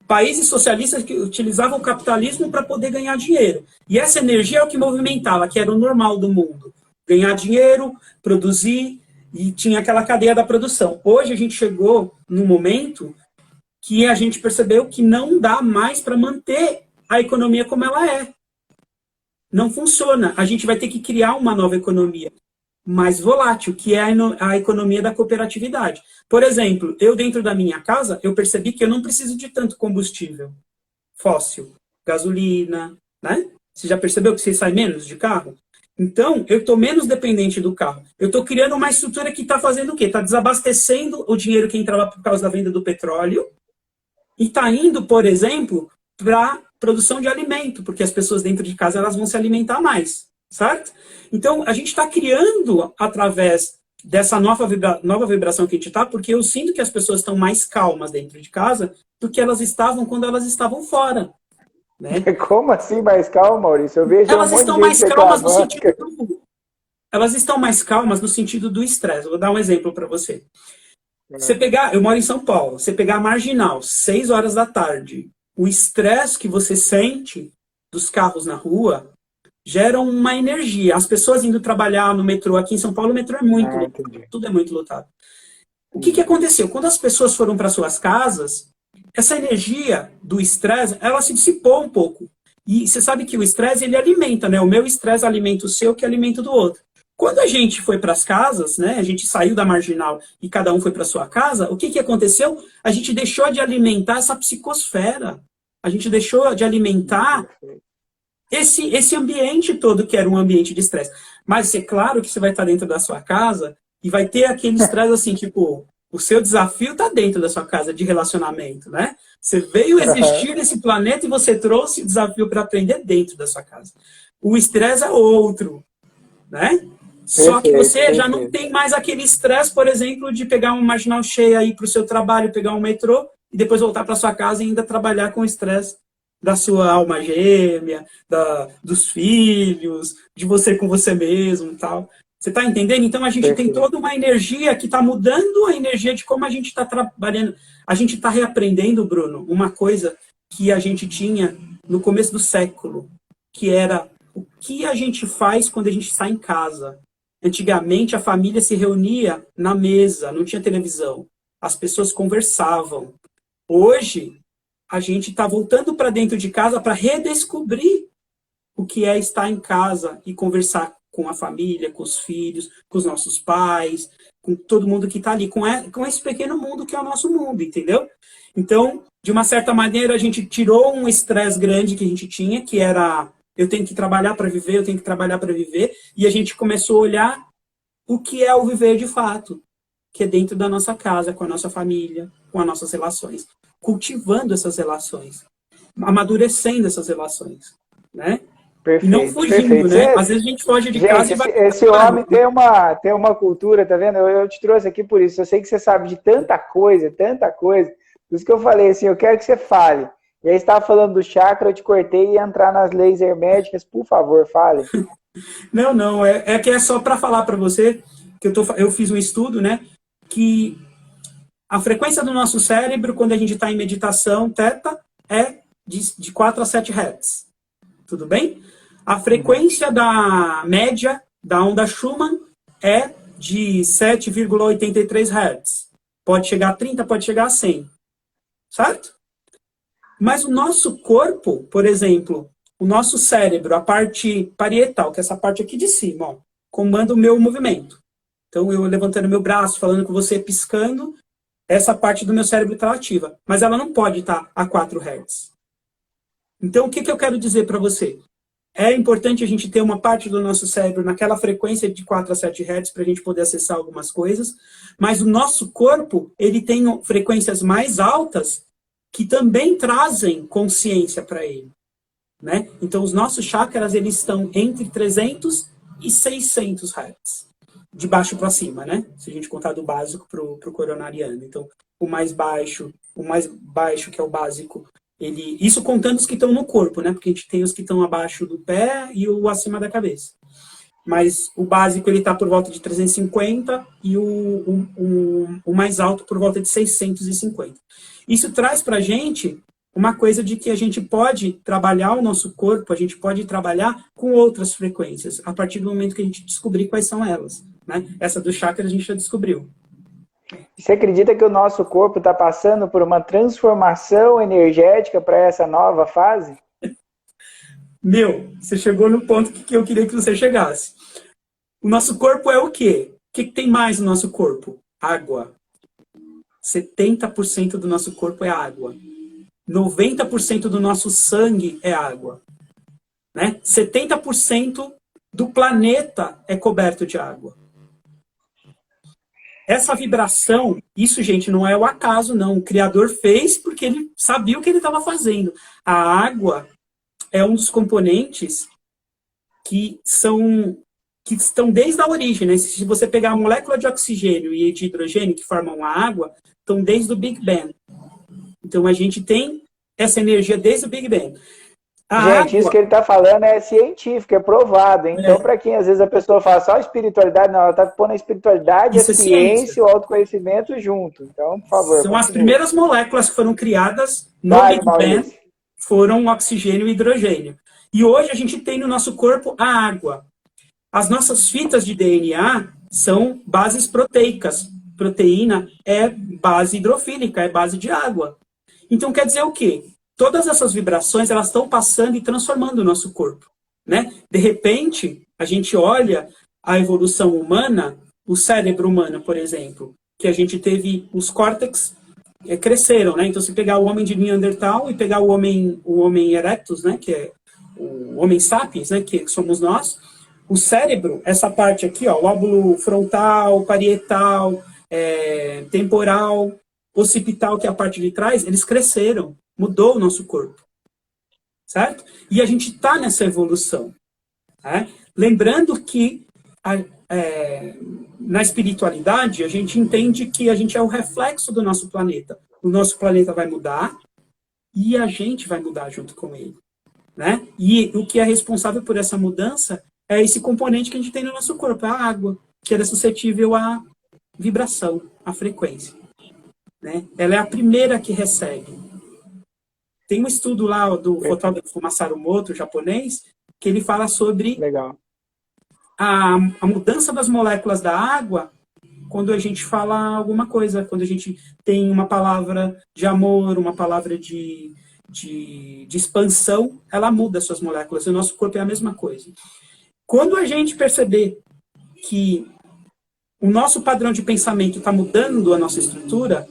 S1: países socialistas que utilizavam o capitalismo para poder ganhar dinheiro. E essa energia é o que movimentava, que era o normal do mundo. Ganhar dinheiro, produzir, e tinha aquela cadeia da produção. Hoje a gente chegou num momento que a gente percebeu que não dá mais para manter a economia como ela é. Não funciona. A gente vai ter que criar uma nova economia mais volátil, que é a economia da cooperatividade. Por exemplo, eu dentro da minha casa, eu percebi que eu não preciso de tanto combustível fóssil, gasolina, né? Você já percebeu que você sai menos de carro? Então, eu estou menos dependente do carro. Eu estou criando uma estrutura que está fazendo o quê? Está desabastecendo o dinheiro que entrava por causa da venda do petróleo e está indo, por exemplo, para produção de alimento, porque as pessoas dentro de casa elas vão se alimentar mais, certo? Então, a gente está criando, através dessa nova vibração que a gente está, porque eu sinto que as pessoas estão mais calmas dentro de casa do que elas estavam quando elas estavam fora. Né?
S2: Como assim mais calma, Maurício? Eu vejo
S1: Elas
S2: um monte
S1: estão
S2: de
S1: mais
S2: gente
S1: calmas no
S2: reclamando.
S1: sentido elas estão mais calmas no sentido do estresse. Vou dar um exemplo para você. Você pegar, eu moro em São Paulo, você pegar a Marginal, 6 horas da tarde, o estresse que você sente dos carros na rua gera uma energia. As pessoas indo trabalhar no metrô, aqui em São Paulo o metrô é muito lotado, tudo é muito lotado. O que aconteceu? Quando as pessoas foram para suas casas, essa energia do estresse, ela se dissipou um pouco. E você sabe que o estresse, ele alimenta, né? O meu estresse alimenta o seu, que alimenta o do outro. Quando a gente foi para as casas, né? A gente saiu da Marginal e cada um foi para sua casa, o que aconteceu? A gente deixou de alimentar essa psicosfera. A gente deixou de alimentar esse ambiente todo que era um ambiente de estresse. Mas é claro que você vai estar dentro da sua casa e vai ter aquele estresse assim, tipo, o seu desafio está dentro da sua casa de relacionamento, né? Você veio existir nesse planeta e você trouxe o desafio para aprender dentro da sua casa. O estresse é outro, né? Só que você já não tem mais aquele estresse, por exemplo, de pegar uma marginal cheia aí para o seu trabalho, pegar um metrô e depois voltar para sua casa e ainda trabalhar com o estresse da sua alma gêmea, dos filhos, de você com você mesmo e tal. Você está entendendo? Então, a gente tem toda uma energia que está mudando a energia de como a gente está trabalhando. A gente está reaprendendo, Bruno, uma coisa que a gente tinha no começo do século, que era o que a gente faz quando a gente está em casa. Antigamente, a família se reunia na mesa, não tinha televisão. As pessoas conversavam. Hoje, a gente está voltando para dentro de casa para redescobrir o que é estar em casa e conversar com a família, com os filhos, com os nossos pais, com todo mundo que está ali, com esse pequeno mundo que é o nosso mundo, entendeu? Então, de uma certa maneira, a gente tirou um estresse grande que a gente tinha, que era eu tenho que trabalhar para viver, eu tenho que trabalhar para viver, e a gente começou a olhar o que é o viver de fato, que é dentro da nossa casa, com a nossa família, com as nossas relações, cultivando essas relações, amadurecendo essas relações, né?
S2: Perfeito,
S1: não fugindo, né? Às vezes a gente foge de casa e vai...
S2: Esse homem tem uma cultura, tá vendo? Eu te trouxe aqui por isso. Eu sei que você sabe de tanta coisa, tanta coisa. Por isso que eu falei assim, eu quero que você fale. E aí você estava falando do chakra, eu te cortei e ia entrar nas leis herméticas. Por favor, fale.
S1: Não. É que é só para falar para você que eu fiz um estudo, né? Que a frequência do nosso cérebro, quando a gente está em meditação, teta, é de 4 a 7 Hz. Tudo bem? A frequência da média da onda Schumann é de 7,83 Hz. Pode chegar a 30, pode chegar a 100. Certo? Mas o nosso corpo, por exemplo, o nosso cérebro, a parte parietal, que é essa parte aqui de cima, ó, comanda o meu movimento. Então, eu levantando meu braço, falando com você, piscando, essa parte do meu cérebro está ativa. Mas ela não pode estar a 4 Hz. Então, o que eu quero dizer para você? É importante a gente ter uma parte do nosso cérebro naquela frequência de 4 a 7 Hz para a gente poder acessar algumas coisas, mas o nosso corpo, ele tem frequências mais altas que também trazem consciência para ele, né? Então, os nossos chakras, eles estão entre 300 e 600 Hz, de baixo para cima, né? Se a gente contar do básico para o coronariano. Então, o mais baixo, que é o básico, isso contando os que estão no corpo, né? Porque a gente tem os que estão abaixo do pé e o acima da cabeça. Mas o básico, ele está por volta de 350 e o mais alto por volta de 650. Isso traz para a gente uma coisa de que a gente pode trabalhar o nosso corpo, a gente pode trabalhar com outras frequências, a partir do momento que a gente descobrir quais são elas, né? Essa do chakra a gente já descobriu.
S2: Você acredita que o nosso corpo está passando por uma transformação energética para essa nova fase?
S1: Meu, você chegou no ponto que eu queria que você chegasse. O nosso corpo é o quê? O que tem mais no nosso corpo? Água. 70% do nosso corpo é água. 90% do nosso sangue é água. Né? 70% do planeta é coberto de água. Essa vibração, isso, gente, não é o acaso, não. O Criador fez porque ele sabia o que ele estava fazendo. A água é um dos componentes que estão desde a origem. Né? Se você pegar a molécula de oxigênio e de hidrogênio que formam a água, estão desde o Big Bang. Então, a gente tem essa energia desde o Big Bang.
S2: Gente, isso que ele está falando é científico, é provado. Hein? Então, para quem às vezes a pessoa fala só espiritualidade, não, ela está pondo a espiritualidade,
S1: isso
S2: a ciência e o autoconhecimento junto. Então, por favor.
S1: São as primeiras moléculas que foram criadas no Big Bang, foram oxigênio e hidrogênio. E hoje a gente tem no nosso corpo a água. As nossas fitas de DNA são bases proteicas. Proteína é base hidrofílica, é base de água. Então, quer dizer o quê? Todas essas vibrações, elas estão passando e transformando o nosso corpo, né? De repente, a gente olha a evolução humana, o cérebro humano, por exemplo, que a gente teve os córtex cresceram, né? Então, se pegar o homem de Neandertal e pegar o homem erectus, né? Que é o homem sapiens, né? Que somos nós, o cérebro, essa parte aqui, ó, lóbulo frontal, parietal, temporal, occipital, que é a parte de trás, eles cresceram. Mudou o nosso corpo, certo? E a gente está nessa evolução. Né? Lembrando que na espiritualidade a gente entende que a gente é o reflexo do nosso planeta. O nosso planeta vai mudar e a gente vai mudar junto com ele. Né? E o que é responsável por essa mudança é esse componente que a gente tem no nosso corpo, a água, que ela é suscetível à vibração, à frequência. Né? Ela é a primeira que recebe. Tem um estudo lá do fotógrafo Masaru Moto, japonês, que ele fala sobre a mudança das moléculas da água quando a gente fala alguma coisa, quando a gente tem uma palavra de amor, uma palavra de expansão, ela muda as suas moléculas, e o nosso corpo é a mesma coisa. Quando a gente perceber que o nosso padrão de pensamento está mudando a nossa estrutura,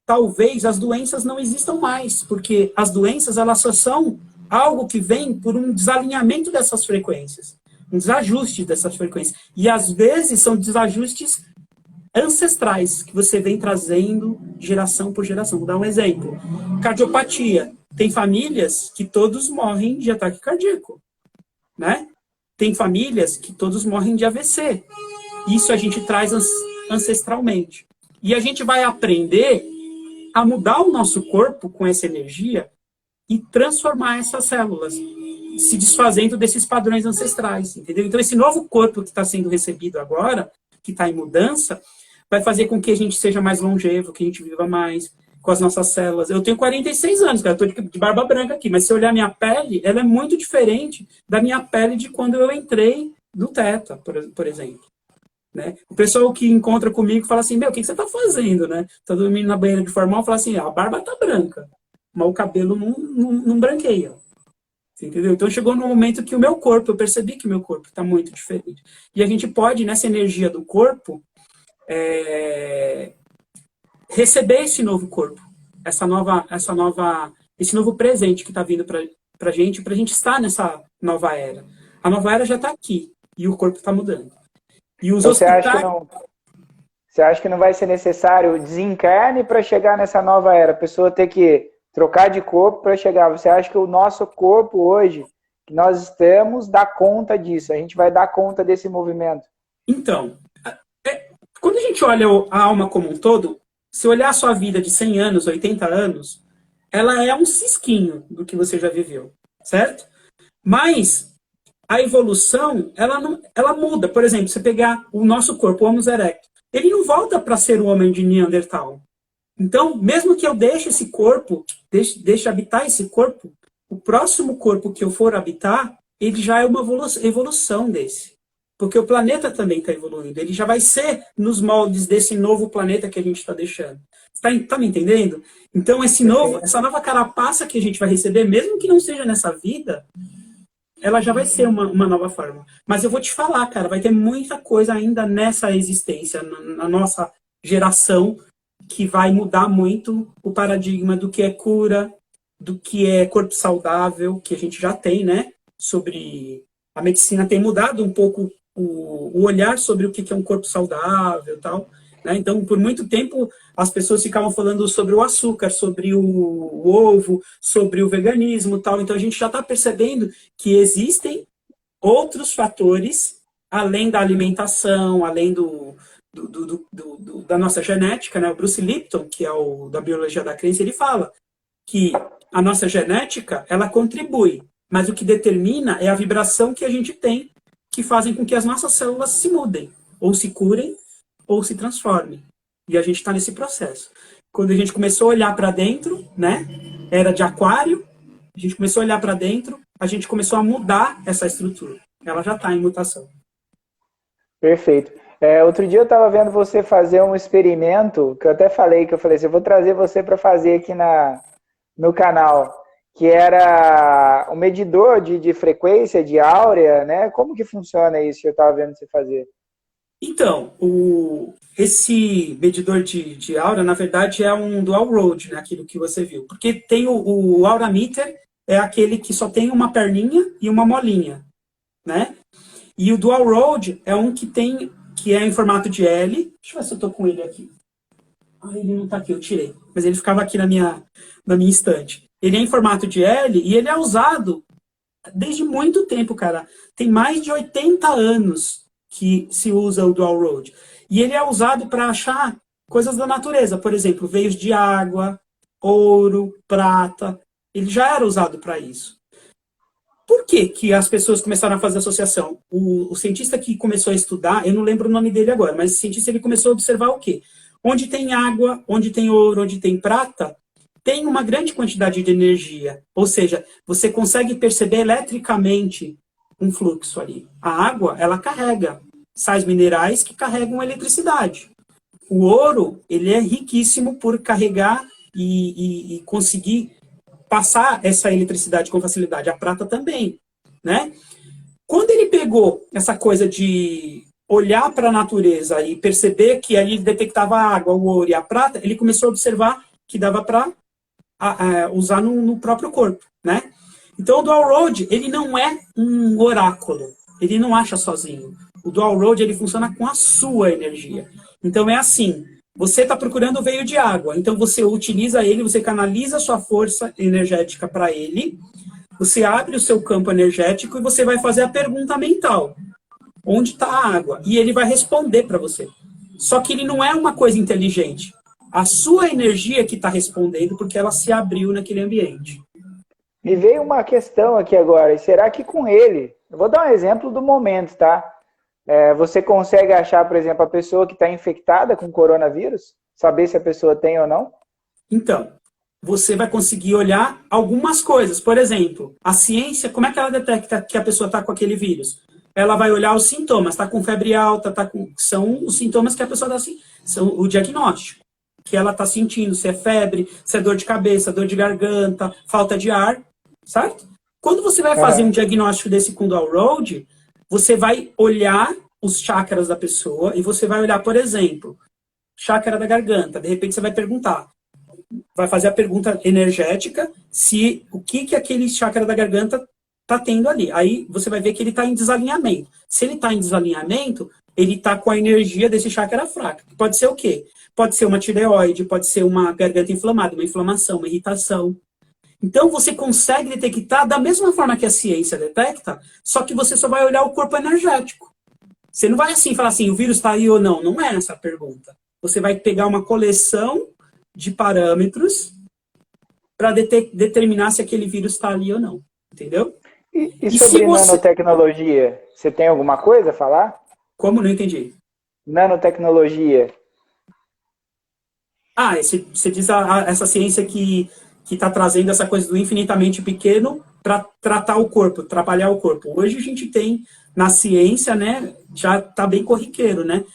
S1: talvez as doenças não existam mais, porque as doenças elas só são algo que vem por um desalinhamento dessas frequências, um desajuste dessas frequências. E às vezes são desajustes ancestrais que você vem trazendo geração por geração. Vou dar um exemplo. Cardiopatia. Tem famílias que todos morrem de ataque cardíaco, né? Tem famílias que todos morrem de AVC. Isso a gente traz ancestralmente. E a gente vai aprender a mudar o nosso corpo com essa energia e transformar essas células, se desfazendo desses padrões ancestrais, entendeu? Então, esse novo corpo que está sendo recebido agora, que está em mudança, vai fazer com que a gente seja mais longevo, que a gente viva mais com as nossas células. Eu tenho 46 anos, cara, eu estou de barba branca aqui, mas se olhar minha pele, ela é muito diferente da minha pele de quando eu entrei no Teta, por exemplo. Né? O pessoal que encontra comigo fala assim, meu, o que você está fazendo, né? Tá dormindo na banheira de formal, fala assim, a barba tá branca, mas o cabelo não branqueia. Entendeu? Então chegou no momento que o meu corpo, eu percebi que o meu corpo está muito diferente. E a gente pode, nessa energia do corpo, receber esse novo corpo, esse novo presente que está vindo para a gente estar nessa nova era. A nova era já está aqui, e o corpo está mudando. E os
S2: então, você acha que não vai ser necessário desencarne para chegar nessa nova era? A pessoa ter que trocar de corpo para chegar. Você acha que o nosso corpo hoje, que nós estamos, dá conta disso? A gente vai dar conta desse movimento?
S1: Então, quando a gente olha a alma como um todo, se olhar a sua vida de 100 anos, 80 anos, ela é um cisquinho do que você já viveu, certo? Mas a evolução, ela muda. Por exemplo, você pegar o nosso corpo, o Homo erectus, ele não volta para ser o homem de Neandertal. Então, mesmo que eu deixe esse corpo, deixe habitar esse corpo, o próximo corpo que eu for habitar, ele já é uma evolução desse. porque o planeta também está evoluindo. Ele já vai ser nos moldes desse novo planeta que a gente está deixando. Tá me entendendo? Então, essa nova carapaça que a gente vai receber, mesmo que não seja nessa vida, ela já vai ser uma nova forma. Mas eu vou te falar, cara, vai ter muita coisa ainda nessa existência, na nossa geração, que vai mudar muito o paradigma do que é cura, do que é corpo saudável, que a gente já tem, né? Sobre a medicina tem mudado um pouco o olhar sobre o que é um corpo saudável e tal, né? Então, por muito tempo, as pessoas ficavam falando sobre o açúcar, sobre o ovo, sobre o veganismo e tal. Então, a gente já está percebendo que existem outros fatores, além da alimentação, além da nossa genética, né? O Bruce Lipton, que é o da biologia da crença, ele fala que a nossa genética, ela contribui, mas o que determina é a vibração que a gente tem, que fazem com que as nossas células se mudem, ou se curem, ou se transformem. E a gente está nesse processo. Quando a gente começou a olhar para dentro, né, era de aquário, a gente começou a olhar para dentro, a gente começou a mudar essa estrutura. Ela já está em mutação.
S2: Perfeito. Outro dia eu estava vendo você fazer um experimento, que eu até falei, assim, eu vou trazer você para fazer aqui no canal, que era um medidor de frequência, de áurea, né? Como que funciona isso que eu estava vendo você fazer?
S1: Então, esse medidor de aura, na verdade, é um dual road, né, aquilo que você viu. Porque tem o Aura Meter, é aquele que só tem uma perninha e uma molinha, né? E o dual road é um que é em formato de L. Deixa eu ver se eu tô com ele aqui. Ele não tá aqui, eu tirei. Mas ele ficava aqui na minha estante. Ele é em formato de L e ele é usado desde muito tempo, cara. Tem mais de 80 anos que se usa o dual road. E ele é usado para achar coisas da natureza. Por exemplo, veios de água, ouro, prata. Ele já era usado para isso. Por que as pessoas começaram a fazer associação? O cientista que começou a estudar, eu não lembro o nome dele agora, mas o cientista ele começou a observar o quê? Onde tem água, onde tem ouro, onde tem prata, tem uma grande quantidade de energia. Ou seja, você consegue perceber eletricamente um fluxo ali. A água, ela carrega sais minerais que carregam eletricidade. O ouro, ele é riquíssimo por carregar e conseguir passar essa eletricidade com facilidade. A prata também, né? Quando ele pegou essa coisa de olhar para a natureza e perceber que ali ele detectava a água, o ouro e a prata, ele começou a observar que dava para usar no próprio corpo, né? Então, o Dual Road, ele não é um oráculo. Ele não acha sozinho. O Dual Road, ele funciona com a sua energia. Então, é assim, você está procurando o veio de água. Então, você utiliza ele, você canaliza a sua força energética para ele, você abre o seu campo energético e você vai fazer a pergunta mental. Onde está a água? E ele vai responder para você. Só que ele não é uma coisa inteligente. A sua energia que está respondendo porque ela se abriu naquele ambiente.
S2: Me veio uma questão aqui agora. E será que com ele... Eu vou dar um exemplo do momento, tá? Você consegue achar, por exemplo, a pessoa que está infectada com coronavírus? Saber se a pessoa tem ou não?
S1: Então, você vai conseguir olhar algumas coisas. Por exemplo, a ciência, como é que ela detecta que a pessoa está com aquele vírus? Ela vai olhar os sintomas. Está com febre alta, são os sintomas que a pessoa está assim, são o diagnóstico que ela está sentindo, se é febre, se é dor de cabeça, dor de garganta, falta de ar, certo? Quando você vai fazer um diagnóstico desse com Dual Road, você vai olhar os chakras da pessoa e você vai olhar, por exemplo, chácara da garganta. De repente você vai perguntar, vai fazer a pergunta energética se o que aquele chácara da garganta está tendo ali. Aí você vai ver que ele está em desalinhamento. Se ele está em desalinhamento, ele está com a energia desse chácara fraca. Pode ser o quê? Pode ser uma tireoide, pode ser uma garganta inflamada, uma inflamação, uma irritação. Então, você consegue detectar da mesma forma que a ciência detecta, só que você só vai olhar o corpo energético. Você não vai assim falar assim, o vírus está aí ou não. Não é essa a pergunta. Você vai pegar uma coleção de parâmetros para determinar se aquele vírus está ali ou não. Entendeu?
S2: E sobre nanotecnologia? Você tem alguma coisa a falar?
S1: Como? Não entendi.
S2: Nanotecnologia.
S1: Você diz essa ciência que está trazendo essa coisa do infinitamente pequeno para tratar o corpo, trabalhar o corpo. Hoje a gente tem na ciência, né, já está bem corriqueiro, né?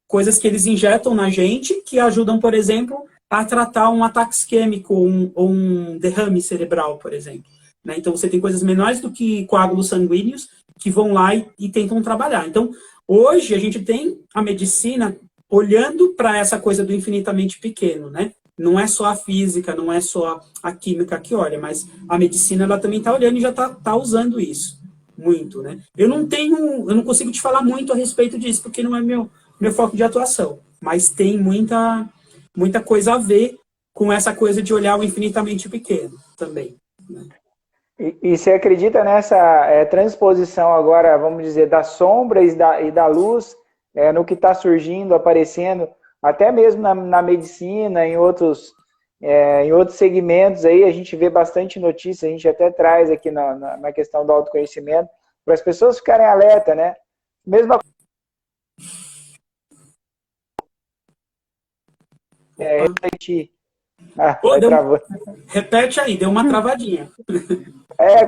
S1: Coisas que eles injetam na gente que ajudam, por exemplo, a tratar um ataque isquêmico ou um derrame cerebral, por exemplo. Né? Então, você tem coisas menores do que coágulos sanguíneos que vão lá e tentam trabalhar. Então, hoje, a gente tem a medicina olhando para essa coisa do infinitamente pequeno, né? Não é só a física, não é só a química que olha, mas a medicina ela também está olhando e já está usando isso muito, né? Eu não consigo te falar muito a respeito disso, porque não é meu foco de atuação, mas tem muita coisa a ver com essa coisa de olhar o infinitamente pequeno também, né?
S2: E você acredita nessa transposição agora, vamos dizer, das sombras e da luz no que está surgindo, aparecendo, até mesmo na medicina, em outros segmentos aí, a gente vê bastante notícia, a gente até traz aqui na questão do autoconhecimento, para as pessoas ficarem alerta, né? Mesma refletir.
S1: Repete aí, deu uma travadinha.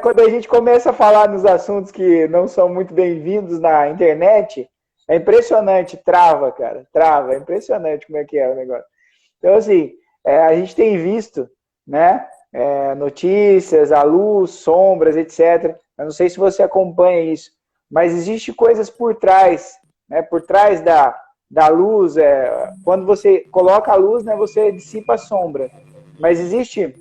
S2: Quando a gente começa a falar nos assuntos que não são muito bem-vindos na internet, é impressionante, trava, cara, trava, é impressionante como é que é o negócio. Então, assim, a gente tem visto, né, notícias, a luz, sombras, etc. Eu não sei se você acompanha isso, mas existe coisas por trás, né, por trás da luz. Quando você coloca a luz, né, você dissipa a sombra. Mas existe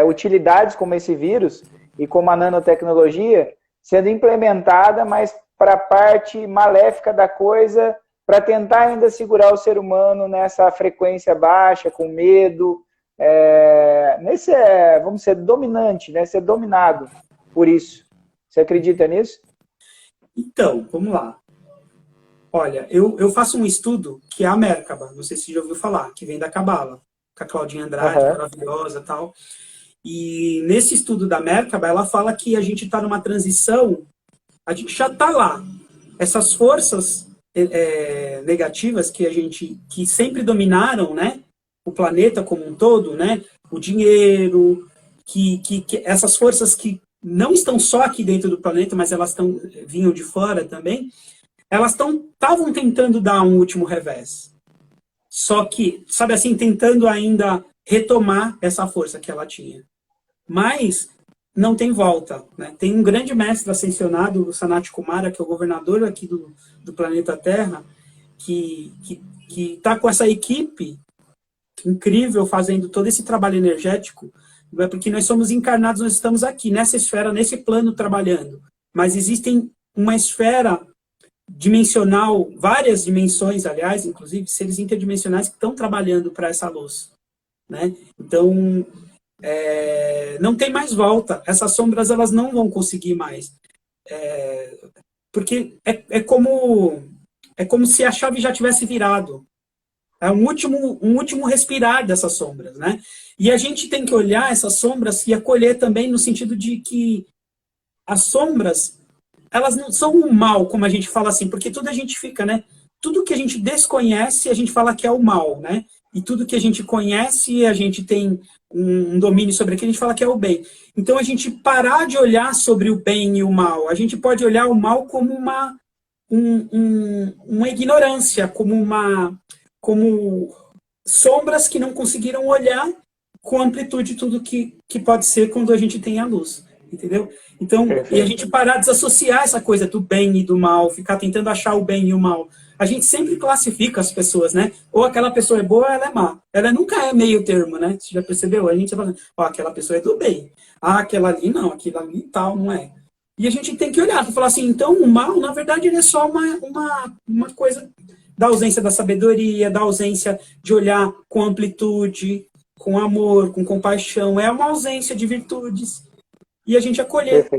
S2: utilidades como esse vírus e como a nanotecnologia sendo implementada, mas para a parte maléfica da coisa, para tentar ainda segurar o ser humano nessa frequência baixa, com medo, vamos ser dominante, né? Ser dominado por isso. Você acredita nisso?
S1: Então, vamos lá. Olha, eu faço um estudo que é a Merkaba, não sei se você já ouviu falar, que vem da Cabala, com a Claudinha Andrade, maravilhosa e tal. E nesse estudo da Merkaba, ela fala que a gente está numa transição, a gente já está lá. Essas forças negativas que sempre dominaram, né, o planeta como um todo, né, o dinheiro, que essas forças que não estão só aqui dentro do planeta, mas elas vinham de fora também, elas estavam tentando dar um último revés. Só que, sabe assim, tentando ainda retomar essa força que ela tinha. Mas não tem volta, né? Tem um grande mestre ascensionado, o Sanat Kumara, que é o governador aqui do planeta Terra, que está com essa equipe incrível fazendo todo esse trabalho energético, porque nós somos encarnados, nós estamos aqui, nessa esfera, nesse plano trabalhando. Mas existem uma esfera dimensional, várias dimensões, aliás, inclusive seres interdimensionais que estão trabalhando para essa luz, né? Então, não tem mais volta. Essas sombras, elas não vão conseguir mais. Porque é como se a chave já tivesse virado. É um último respirar dessas sombras, né? E a gente tem que olhar essas sombras e acolher também no sentido de que as sombras, elas não são um mal, como a gente fala assim, porque tudo a gente fica, né? Tudo que a gente desconhece, a gente fala que é o mal, né? E tudo que a gente conhece, a gente tem um domínio sobre aquilo, a gente fala que é o bem. Então, a gente parar de olhar sobre o bem e o mal. A gente pode olhar o mal como uma ignorância, como sombras que não conseguiram olhar com amplitude tudo que pode ser quando a gente tem a luz. Entendeu? Então, e a gente parar de desassociar essa coisa do bem e do mal, ficar tentando achar o bem e o mal. A gente sempre classifica as pessoas, né? Ou aquela pessoa é boa ou ela é má. Ela nunca é meio termo, né? Você já percebeu? A gente fala, aquela pessoa é do bem. Aquela ali não, aquilo ali tal, não é. E a gente tem que olhar e falar assim, então o mal, na verdade, ele é só uma coisa da ausência da sabedoria, da ausência de olhar com amplitude, com amor, com compaixão. É uma ausência de virtudes. E a gente acolher,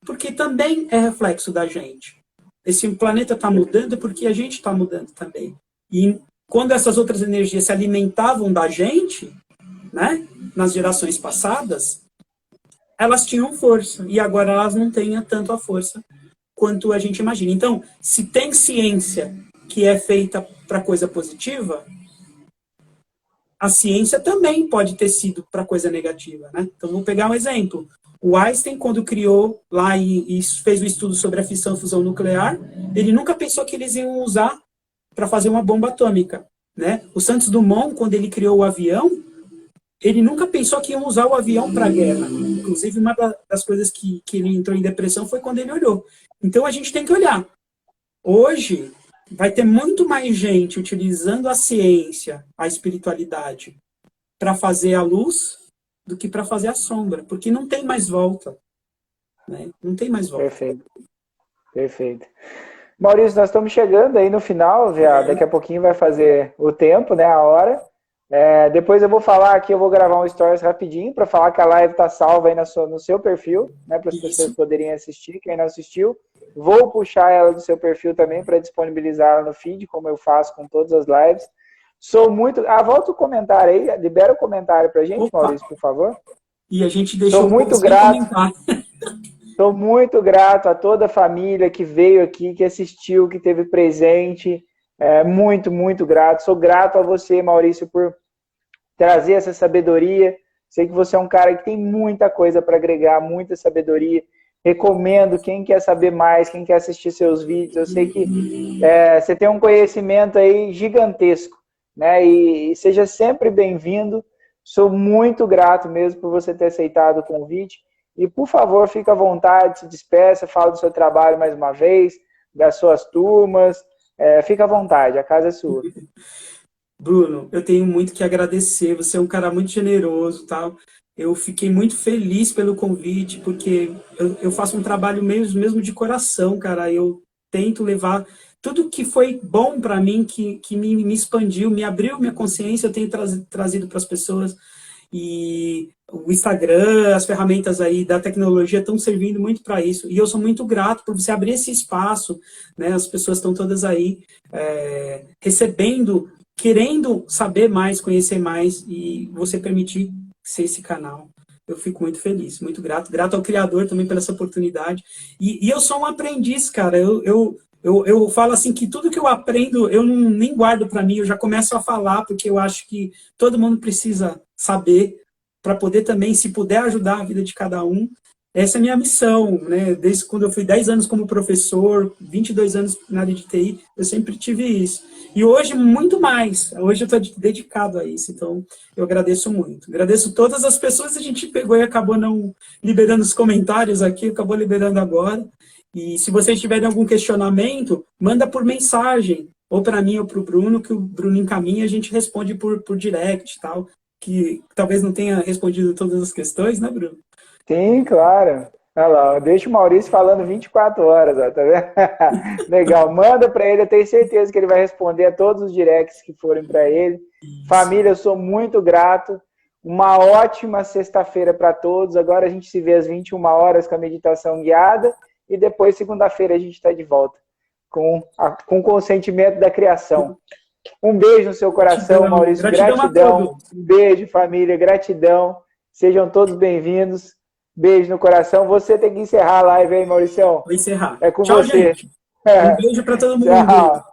S1: porque também é reflexo da gente. Esse planeta está mudando porque a gente está mudando também. E quando essas outras energias se alimentavam da gente, né, nas gerações passadas, elas tinham força. E agora elas não têm tanto a força quanto a gente imagina. Então, se tem ciência que é feita para coisa positiva, a ciência também pode ter sido para coisa negativa, né? Então, vou pegar um exemplo. O Einstein, quando criou lá e fez o estudo sobre a fissão-fusão nuclear, ele nunca pensou que eles iam usar para fazer uma bomba atômica, né? O Santos Dumont, quando ele criou o avião, ele nunca pensou que iam usar o avião para a guerra. Inclusive, uma das coisas que ele entrou em depressão foi quando ele olhou. Então, a gente tem que olhar. Hoje, vai ter muito mais gente utilizando a ciência, a espiritualidade, para fazer a luz do que para fazer a sombra, porque não tem mais volta. Né? Não tem mais volta.
S2: Perfeito. Perfeito. Maurício, nós estamos chegando aí no final, já daqui a pouquinho vai fazer o tempo, né, a hora. Depois eu vou falar aqui, eu vou gravar um stories rapidinho para falar que a live está salva aí no seu perfil, né, para as pessoas poderem assistir, quem não assistiu. Vou puxar ela do seu perfil também para disponibilizar ela no feed, como eu faço com todas as lives. Sou muito... volta o comentário aí, libera o comentário para a gente,
S1: Opa.
S2: Maurício, por favor.
S1: E a gente deixou
S2: Sou muito grato. Estou muito grato a toda a família que veio aqui, que assistiu, que esteve presente. Muito, muito grato. Sou grato a você, Maurício, por trazer essa sabedoria. Sei que você é um cara que tem muita coisa para agregar, muita sabedoria. Recomendo, quem quer saber mais, quem quer assistir seus vídeos. Eu sei que você tem um conhecimento aí gigantesco, né? E seja sempre bem-vindo. Sou muito grato mesmo por você ter aceitado o convite. E, por favor, fique à vontade, se despeça, fala do seu trabalho mais uma vez, das suas turmas. Fique à vontade, a casa é sua.
S1: Bruno, eu tenho muito que agradecer. Você é um cara muito generoso, tal. Eu fiquei muito feliz pelo convite, porque eu faço um trabalho mesmo de coração, cara. Eu tento levar tudo que foi bom para mim, que me expandiu, me abriu minha consciência, eu tenho trazido para as pessoas. E o Instagram, as ferramentas aí da tecnologia estão servindo muito para isso. E eu sou muito grato por você abrir esse espaço, né? As pessoas estão todas aí recebendo, querendo saber mais, conhecer mais, e você permitir ser esse canal. Eu fico muito feliz, muito grato. Grato ao Criador também pela essa oportunidade. E eu sou um aprendiz, cara. Eu falo assim que tudo que eu aprendo, eu nem guardo para mim, eu já começo a falar, porque eu acho que todo mundo precisa saber, para poder também, se puder ajudar a vida de cada um. Essa é a minha missão, né? Desde quando eu fui 10 anos como professor, 22 anos na área de TI, eu sempre tive isso. E hoje, muito mais. Hoje eu estou dedicado a isso, então eu agradeço muito. Agradeço todas as pessoas, a gente pegou e acabou não liberando os comentários aqui, acabou liberando agora. E se vocês tiverem algum questionamento, manda por mensagem, ou para mim ou para o Bruno, que o Bruno encaminha, a gente responde por direct e tal, que talvez não tenha respondido todas as questões, né, Bruno?
S2: Sim, claro. Olha lá, deixa o Maurício falando 24 horas, ó, tá vendo? Legal, manda para ele, eu tenho certeza que ele vai responder a todos os directs que forem para ele. Isso. Família, eu sou muito grato. Uma ótima sexta-feira para todos. Agora a gente se vê às 21 horas com a meditação guiada. E depois, segunda-feira, a gente está de volta com o consentimento da criação. Um beijo no seu coração, gratidão, Maurício. Gratidão. Um beijo, família. Gratidão. Sejam todos bem-vindos. Beijo no coração. Você tem que encerrar a live aí, Mauricião.
S1: Vou encerrar.
S2: É com
S1: Tchau,
S2: você.
S1: Gente. Um beijo para todo mundo.
S2: Tchau.